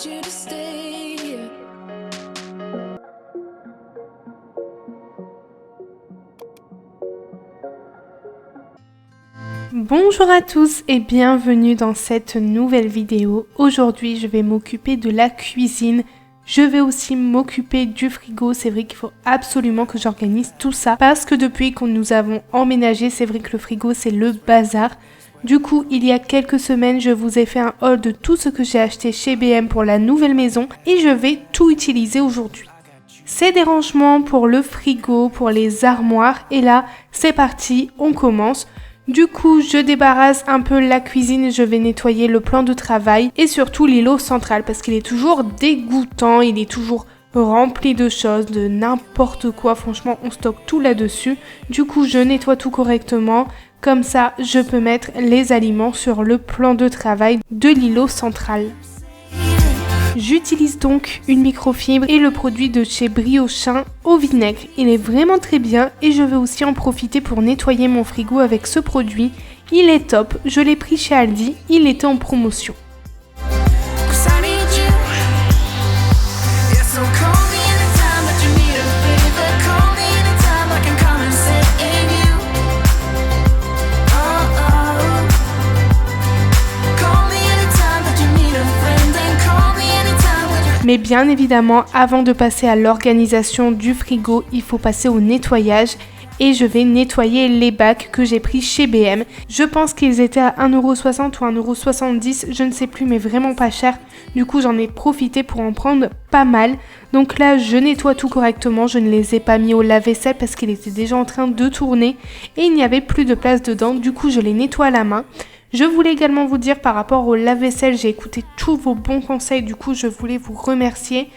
you to stay here. Bonjour à tous et bienvenue dans cette nouvelle vidéo. Aujourd'hui je vais m'occuper de la cuisine. Je vais aussi m'occuper du frigo. C'est vrai qu'il faut absolument que j'organise tout ça parce que depuis que nous avons emménagé, c'est vrai que le frigo c'est le bazar. Du coup, il y a quelques semaines, je vous ai fait un haul de tout ce que j'ai acheté chez B&M pour la nouvelle maison et je vais tout utiliser aujourd'hui. C'est des rangements pour le frigo, pour les armoires et là, c'est parti, on commence. Du coup, je débarrasse un peu la cuisine, je vais nettoyer le plan de travail et surtout l'îlot central parce qu'il est toujours dégoûtant, il est toujours rempli de choses, de n'importe quoi. Franchement, on stocke tout là-dessus. Du coup, je nettoie tout correctement. Comme ça, je peux mettre les aliments sur le plan de travail de l'îlot central. J'utilise donc une microfibre et le produit de chez Briochin au vinaigre. Il est vraiment très bien et je vais aussi en profiter pour nettoyer mon frigo avec ce produit. Il est top, je l'ai pris chez Aldi, il était en promotion. Mais bien évidemment, avant de passer à l'organisation du frigo, il faut passer au nettoyage. Et je vais nettoyer les bacs que j'ai pris chez B&M. Je pense qu'ils étaient à 1,60€ ou 1,70€, je ne sais plus, mais vraiment pas cher. Du coup, j'en ai profité pour en prendre pas mal. Donc là, je nettoie tout correctement. Je ne les ai pas mis au lave-vaisselle parce qu'il était déjà en train de tourner. Et il n'y avait plus de place dedans. Du coup, je les nettoie à la main. Je voulais également vous dire par rapport au lave-vaisselle, j'ai écouté tous vos bons conseils. Du coup, je voulais vous remercier.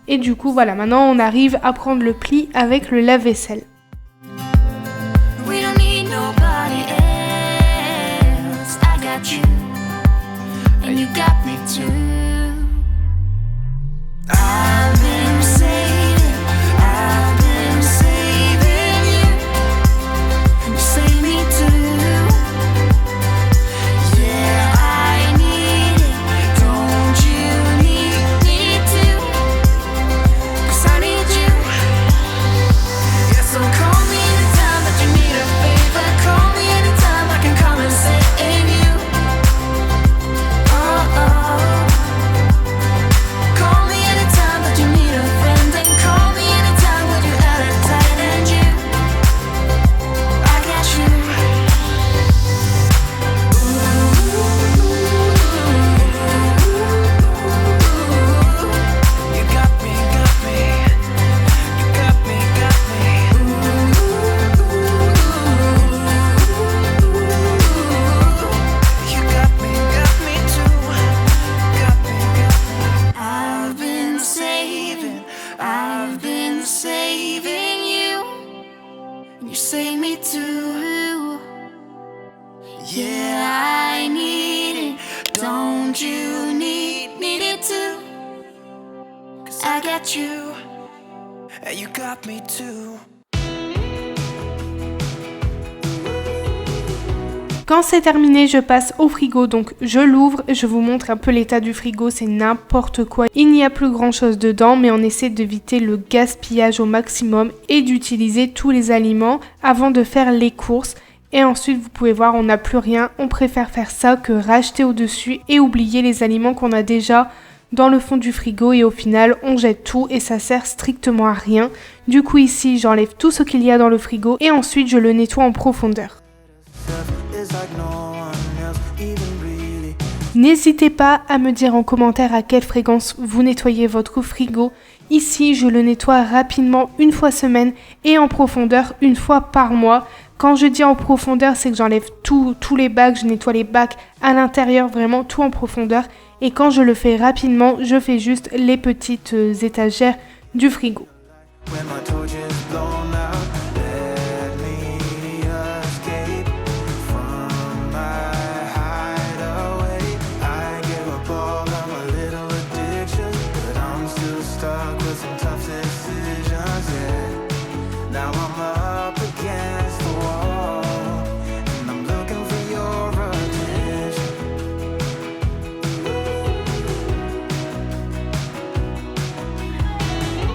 Et du coup, voilà, maintenant, on arrive à prendre le pli avec le lave-vaisselle. And you got me too. I've been saving you. And you save me too. Yeah, I need it. Don't you need me too? 'Cause I need you. Yeah, so call me anytime that you need a favor. Call me anytime I can come and save you. Save me too. Yeah, I need it. Don't you need it too? 'Cause I got you. And you got me too. Quand c'est terminé, je passe au frigo, donc je l'ouvre, je vous montre un peu l'état du frigo, c'est n'importe quoi. Il n'y a plus grand chose dedans, mais on essaie d'éviter le gaspillage au maximum et d'utiliser tous les aliments avant de faire les courses. Et ensuite, vous pouvez voir, on n'a plus rien, on préfère faire ça que racheter au-dessus et oublier les aliments qu'on a déjà dans le fond du frigo et au final, on jette tout et ça sert strictement à rien. Du coup ici, j'enlève tout ce qu'il y a dans le frigo et ensuite je le nettoie en profondeur. N'hésitez pas à me dire en commentaire à quelle fréquence vous nettoyez votre frigo. Ici, je le nettoie rapidement une fois semaine et en profondeur une fois par mois. Quand je dis en profondeur, c'est que j'enlève tous les bacs, je nettoie les bacs à l'intérieur, vraiment tout en profondeur. Et quand je le fais rapidement, je fais juste les petites étagères du frigo.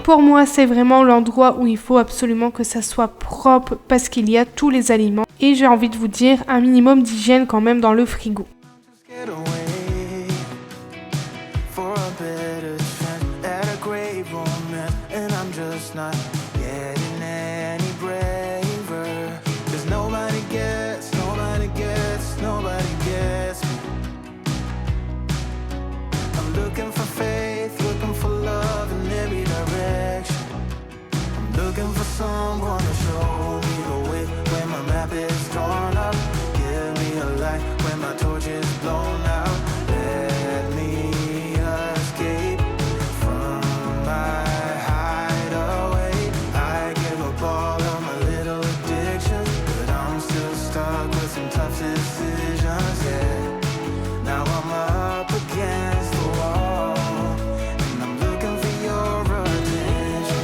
Pour moi, c'est vraiment l'endroit où il faut absolument que ça soit propre parce qu'il y a tous les aliments. Et j'ai envie de vous dire, un minimum d'hygiène quand même dans le frigo. Get away for a better chance at a great romance, and I'm just not getting any braver. 'Cause nobody gets me. I'm looking for faith, looking for love in every direction. I'm looking for someone to show me the way when my map is drawn up. Give me a light when my torch is blown out. Let me escape from my hideaway. I give up all of my little addictions, but I'm still stuck with some tough decisions, yeah. Now I'm up against the wall, and I'm looking for your attention.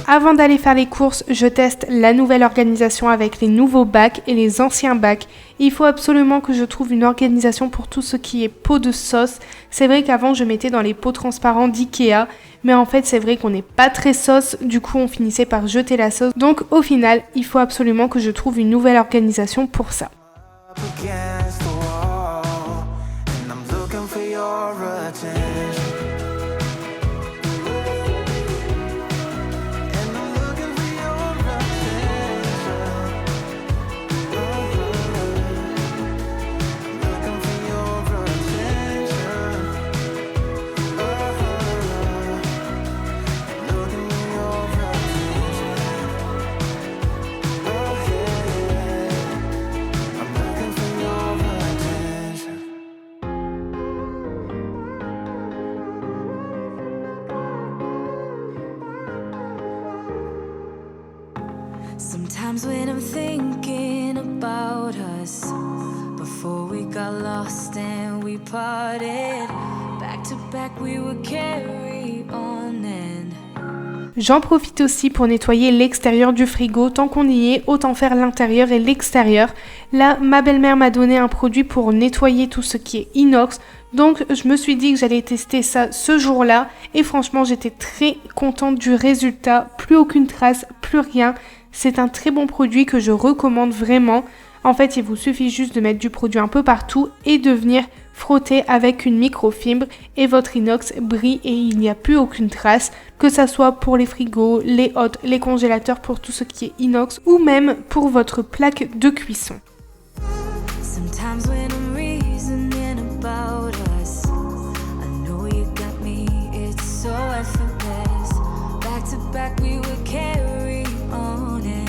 Avant d'aller faire les courses, je teste la nouvelle organisation avec les nouveaux bacs et les anciens bacs. Il faut absolument que je trouve une organisation pour tout ce qui est pots de sauce. C'est vrai qu'avant je mettais dans les pots transparents d'Ikea, mais en fait c'est vrai qu'on n'est pas très sauce, du coup on finissait par jeter la sauce. Donc au final, il faut absolument que je trouve une nouvelle organisation pour ça. Up against the wall, and I'm looking for your attention. And I'm looking for your attention. Looking for your attention. Looking for your attention. I'm looking for your attention. Sometimes when I'm thinking about us, before we got lost and we parted, back to back we would carry on and J'en profite aussi pour nettoyer l'extérieur du frigo. Tant qu'on y est, autant faire l'intérieur et l'extérieur. Là, ma belle-mère m'a donné un produit pour nettoyer tout ce qui est inox. Donc, je me suis dit que j'allais tester ça ce jour-là. Et franchement, j'étais très contente du résultat. Plus aucune trace, plus rien. C'est un très bon produit que je recommande vraiment. En fait, il vous suffit juste de mettre du produit un peu partout et de venir frotter avec une microfibre et votre inox brille et il n'y a plus aucune trace, que ça soit pour les frigos, les hôtes, les congélateurs, pour tout ce qui est inox ou même pour votre plaque de cuisson. sometimes when I'm reasoning about us, I know you got me, it's so effortless. Back to back we would carry on and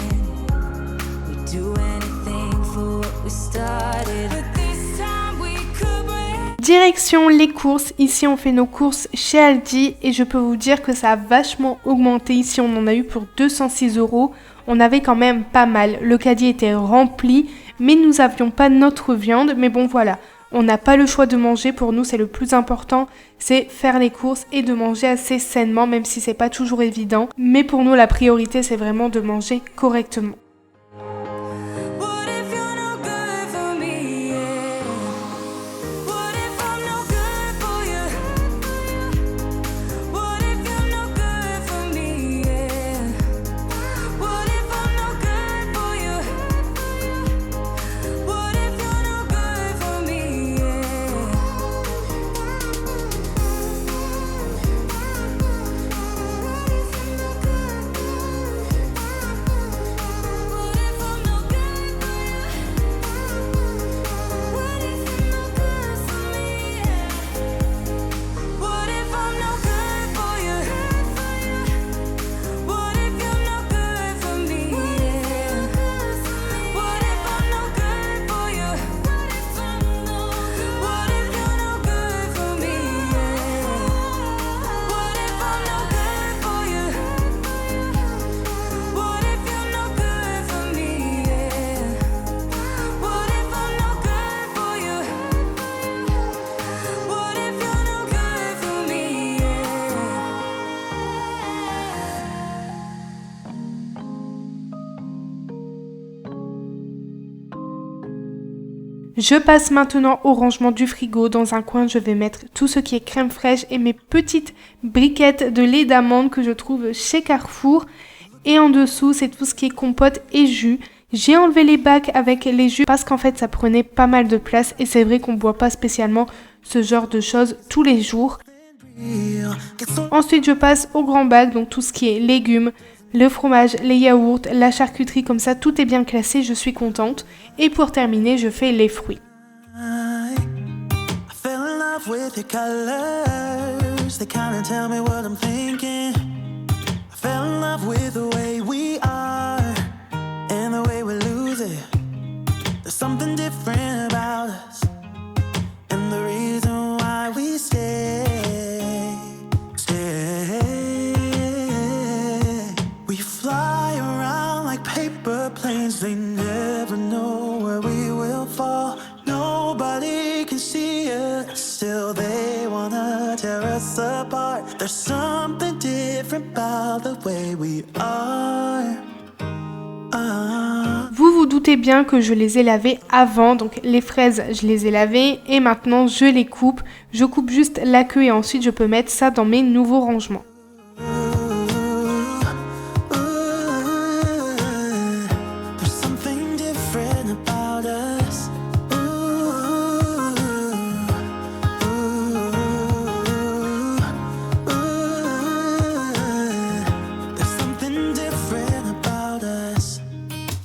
we'd do anything for what we started. But this time we could break. Direction les courses. Ici on fait nos courses chez Aldi et je peux vous dire que ça a vachement augmenté. Ici on en a eu pour 206 €. On avait quand même pas mal. Le caddie était rempli, mais nous avions pas notre viande. Mais bon voilà, on n'a pas le choix de manger. Pour nous c'est le plus important, c'est faire les courses et de manger assez sainement, même si c'est pas toujours évident. Mais pour nous la priorité c'est vraiment de manger correctement. What if you're no good for me? Yeah. What if I'm no good for you? What if you're no good for me? Yeah. What if I'm no good for you? What if you're no good for me? Yeah. Je passe maintenant au rangement du frigo. Dans un coin, je vais mettre tout ce qui est crème fraîche et mes petites briquettes de lait d'amande que je trouve chez Carrefour. Et en dessous, c'est tout ce qui est compote et jus. J'ai enlevé les bacs avec les jus parce qu'en fait, ça prenait pas mal de place et c'est vrai qu'on ne boit pas spécialement ce genre de choses tous les jours. Ensuite, je passe au grand bac, donc tout ce qui est légumes, le fromage, les yaourts, la charcuterie, comme ça, tout est bien classé, je suis contente. Et pour terminer, je fais les fruits. I fell in love with your colors. They kinda tell me what I'm thinking. I fell in love with the way we are and the way we lose it. There's something different about us and the reason why we stay. We fly around like paper planes. They never know where we will fall. Nobody can see us. Still they wanna tear us apart. There's something different about the way we are. Vous vous doutez bien que je les ai lavées avant, donc les fraises je les ai lavées et maintenant je les coupe. Je coupe juste la queue et ensuite je peux mettre ça dans mes nouveaux rangements. There's something different about us. There's something different about us.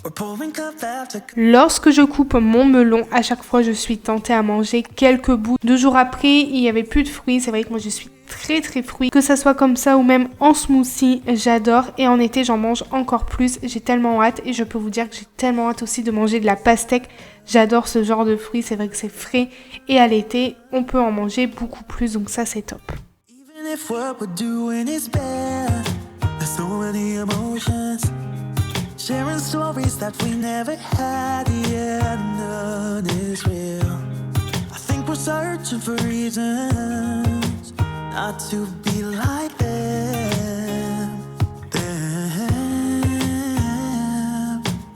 We're pouring cup after cup. Lorsque je coupe mon melon, à chaque fois je suis tentée à manger quelques bouts. 2 jours après, il n'y avait plus de fruits. C'est vrai que moi je suis très fruits. Que ça soit comme ça ou même en smoothie, j'adore. Et en été, j'en mange encore plus. J'ai tellement hâte et je peux vous dire que j'ai tellement hâte aussi de manger de la pastèque. J'adore ce genre de fruits. C'est vrai que c'est frais. Et à l'été, on peut en manger beaucoup plus. Donc ça, c'est top. Even if what we're doing is bad, there's so many emotions. Sharing stories that we never had, yeah, none is real. I think we're searching for reasons not to be like them.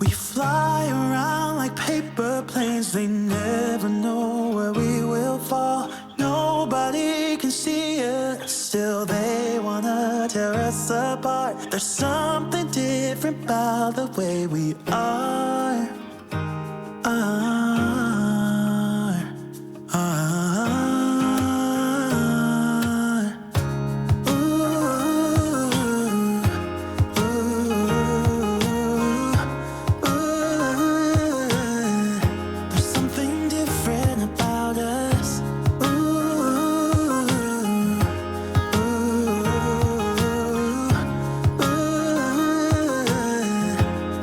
We fly around like paper planes. They never know where we will fall. Nobody can see us. Still they wanna tear us apart. There's something different about the way we are. There's something different about us.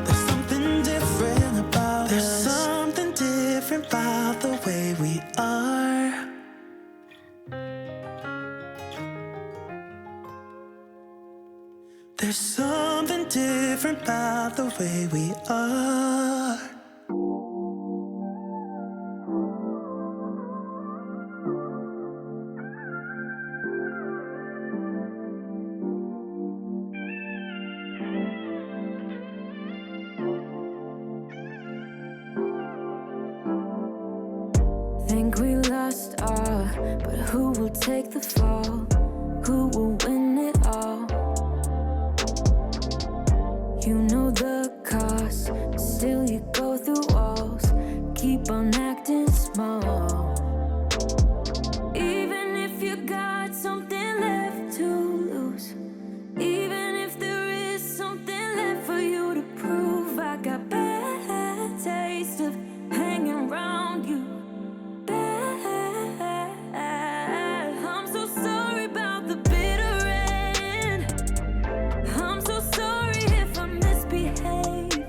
There's something different about us. There's something different about the way we are. There's something different about the way we are. Think we lost all, but who will take the fall? Who will win it all? You know the cost, still you go through walls. Keep on acting small. Even if you got something left to lose, even if there is something left for you to prove, I got bad taste of hanging around you. I'm so sorry about the bitter end. I'm so sorry if I misbehaved.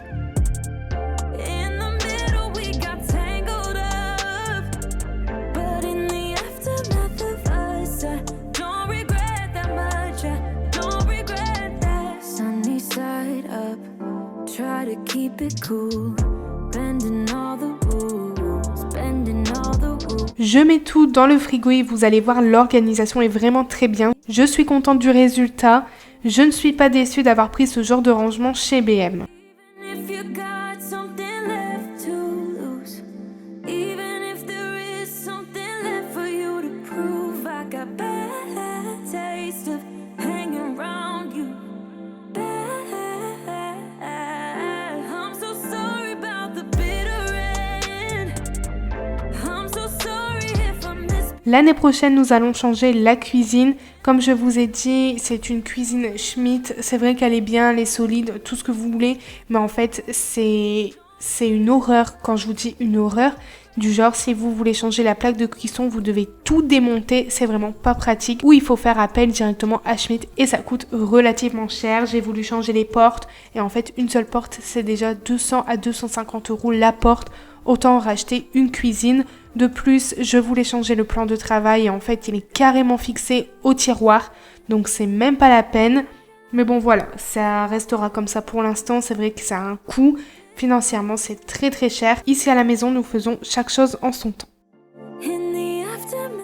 In the middle we got tangled up, but in the aftermath of us, I don't regret that much. I don't regret that. Sunny side up, try to keep it cool, bending all the rules, bending all the rules. Je mets tout dans le frigo et vous allez voir, l'organisation est vraiment très bien. Je suis contente du résultat. Je ne suis pas déçue d'avoir pris ce genre de rangement chez BM. If you got something left to lose, even L'année prochaine, nous allons changer la cuisine. Comme je vous ai dit, c'est une cuisine Schmidt. C'est vrai qu'elle est bien, elle est solide, tout ce que vous voulez. Mais en fait, c'est une horreur. Quand je vous dis une horreur, du genre, si vous voulez changer la plaque de cuisson, vous devez tout démonter. C'est vraiment pas pratique. Ou il faut faire appel directement à Schmidt et ça coûte relativement cher. J'ai voulu changer les portes. Et en fait, une seule porte, c'est déjà 200 à 250 € la porte. Autant racheter une cuisine. De plus, je voulais changer le plan de travail et en fait, il est carrément fixé au tiroir. Donc, c'est même pas la peine. Mais bon, voilà, ça restera comme ça pour l'instant. C'est vrai que ça a un coût. Financièrement, c'est très très cher. Ici à la maison, nous faisons chaque chose en son temps.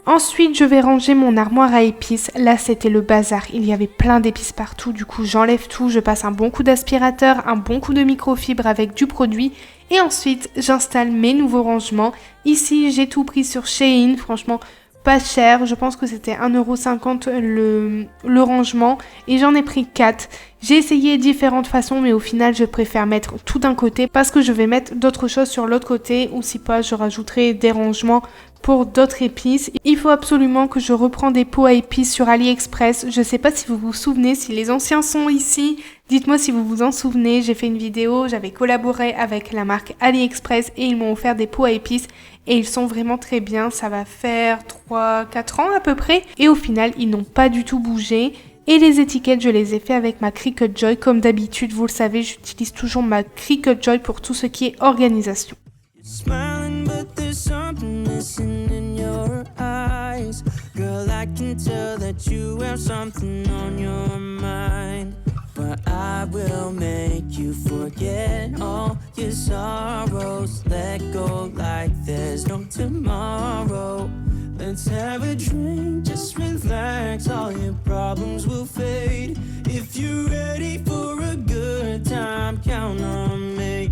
Ensuite, je vais ranger mon armoire à épices. Là, c'était le bazar. Il y avait plein d'épices partout. Du coup, j'enlève tout. Je passe un bon coup d'aspirateur, un bon coup de microfibre avec du produit. Et ensuite, j'installe mes nouveaux rangements. Ici, j'ai tout pris sur Shein. Franchement, pas cher. Je pense que c'était 1,50 € le rangement. Et j'en ai pris 4. J'ai essayé différentes façons, mais au final, je préfère mettre tout d'un côté parce que je vais mettre d'autres choses sur l'autre côté. Ou si pas, je rajouterai des rangements pour d'autres épices. Il faut absolument que je reprends des pots à épices sur AliExpress. Je sais pas si vous vous souvenez, si les anciens sont ici. Dites-moi si vous vous en souvenez. J'ai fait une vidéo, j'avais collaboré avec la marque AliExpress et ils m'ont offert des pots à épices. Et ils sont vraiment très bien. Ça va faire 3-4 ans à peu près. Et au final, ils n'ont pas du tout bougé. Et les étiquettes, je les ai fait avec ma Cricut Joy. Comme d'habitude, vous le savez, j'utilise toujours ma Cricut Joy pour tout ce qui est organisation. Smiling, but there's something missing in your eyes. Girl, I can tell that you have something on your mind. But I will make you forget all your sorrows. Let go like there's no tomorrow. Let's have a drink, just relax. All your problems will fade. If you're ready for a good time, count on me.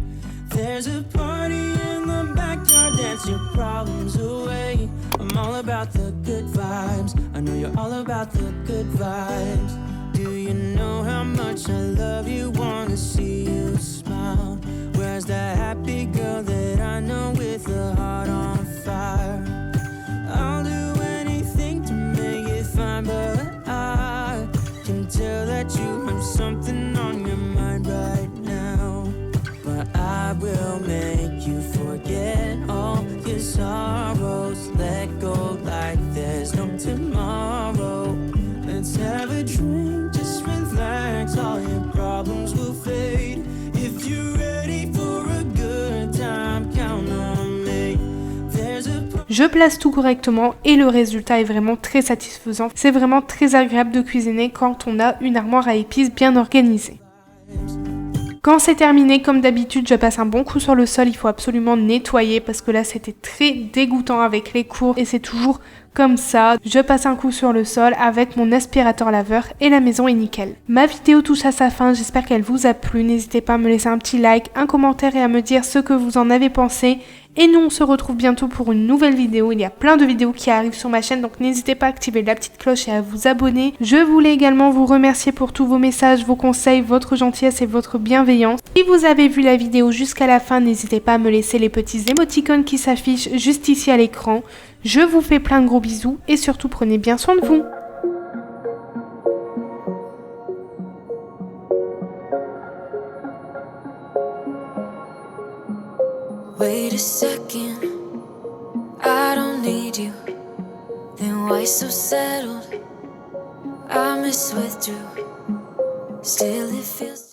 There's a party in the backyard, dance your problems away. I'm all about the good vibes. I know you're all about the good vibes. Do you know how much I love you? Wanna see you smile. Where's that happy girl that I know with a heart on fire? I'll do anything to make it fine, but I can tell that you have something on your mind right now. But I will make you forget all your sorrows. Let go like there's no tomorrow. Let's have a drink, just relax. All your problems will fade. If you're ready for a good time, count on me. There's a Je place tout correctement et le résultat est vraiment très satisfaisant. C'est vraiment très agréable de cuisiner quand on a une armoire à épices bien organisée. Quand c'est terminé, comme d'habitude, je passe un bon coup sur le sol. Il faut absolument nettoyer parce que là, c'était très dégoûtant avec les cours et c'est toujours comme ça. Je passe un coup sur le sol avec mon aspirateur laveur et la maison est nickel. Ma vidéo touche à sa fin. J'espère qu'elle vous a plu. N'hésitez pas à me laisser un petit like, un commentaire et à me dire ce que vous en avez pensé. Et nous, on se retrouve bientôt pour une nouvelle vidéo. Il y a plein de vidéos qui arrivent sur ma chaîne, donc n'hésitez pas à activer la petite cloche et à vous abonner. Je voulais également vous remercier pour tous vos messages, vos conseils, votre gentillesse et votre bienveillance. Si vous avez vu la vidéo jusqu'à la fin, n'hésitez pas à me laisser les petits émoticônes qui s'affichent juste ici à l'écran. Je vous fais plein de gros bisous et surtout prenez bien soin de vous. Wait a second, I don't need you. Then why so settled? I miss withdrew. Still it feels